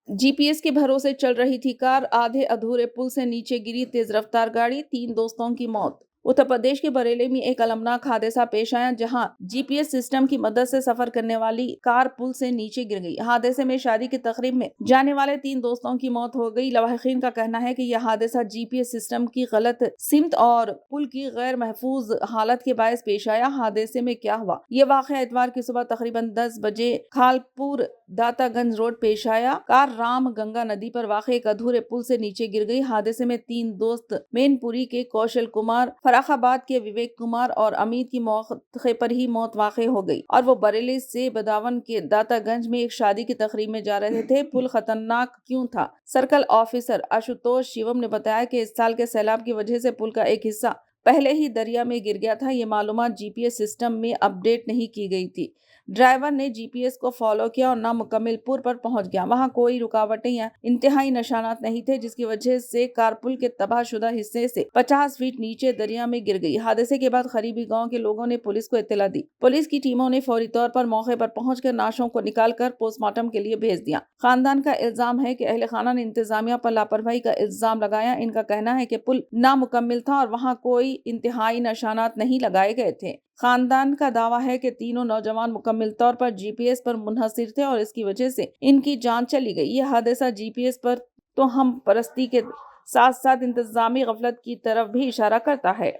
GPS के भरोसे चल रही थी कार, आधे अधूरे पुल से नीचे गिरी तेज रफ्तार गाड़ी, 3 दोस्तों की मौत। उत्तर प्रदेश के बरेली में एक अलमनाक हादसा पेश आया, जहां जीपीएस सिस्टम की मदद से सफर करने वाली कार पुल से नीचे गिर गई। हादसे में शादी की तकरीब में जाने वाले 3 दोस्तों की मौत हो गई। लवाहिकीन का कहना है कि यह हादसा जीपीएस सिस्टम की गलत सिमत और पुल की गैर महफूज हालत के बायस पेश आया। हादसे में क्या हुआ? ये वाकया इतवार की सुबह तकरीबन 10 बजे खालपुर दातागंज रोड पेश आया। कार राम गंगा नदी पर वाक़ एक अधूरे पुल से नीचे गिर गई। हादसे में 3 दोस्त मैनपुरी के कौशल कुमार, फर्रुखाबाद के विवेक कुमार और अमित की मौके पर ही मौत वाक़ हो गई और वो बरेली से बदावन के दातागंज में एक शादी की तकरीब में जा रहे थे। पुल खतरनाक क्यों था? सर्कल ऑफिसर आशुतोष शिवम ने बताया कि इस साल के सैलाब की वजह से पुल का एक हिस्सा पहले ही दरिया में गिर गया था। ये मालूमात जीपीएस सिस्टम में अपडेट नहीं की गई थी। ड्राइवर ने जीपीएस को फॉलो किया और नामुकम्मल पुल पर पहुंच गया। वहां कोई रुकावटें या इंतहाई निशानात नहीं थे, जिसकी वजह से कार पुल के तबाहशुदा हिस्से से 50 फीट नीचे दरिया में गिर गई। हादसे के बाद करीबी गांव के लोगों ने पुलिस को इत्तला दी। पुलिस की टीमों ने फौरी तौर पर मौके पर पहुंचकर नाशों को निकालकर पोस्टमार्टम के लिए भेज दिया। खानदान का इल्जाम है कि अहले खाना ने इंतजामिया पर लापरवाही का इल्जाम लगाया। इनका कहना है कि पुल नामुकम्मल था और वहां कोई इंतहाई निशानात नहीं लगाए गए थे। खानदान का दावा है कि तीनों नौजवान मुकम्मल तौर पर जीपीएस पर मुनहसिर थे और इसकी वजह से इनकी जान चली गई। यह हादसा जीपीएस पर तो हम परस्ती के साथ साथ इंतजामी गफलत की तरफ भी इशारा करता है।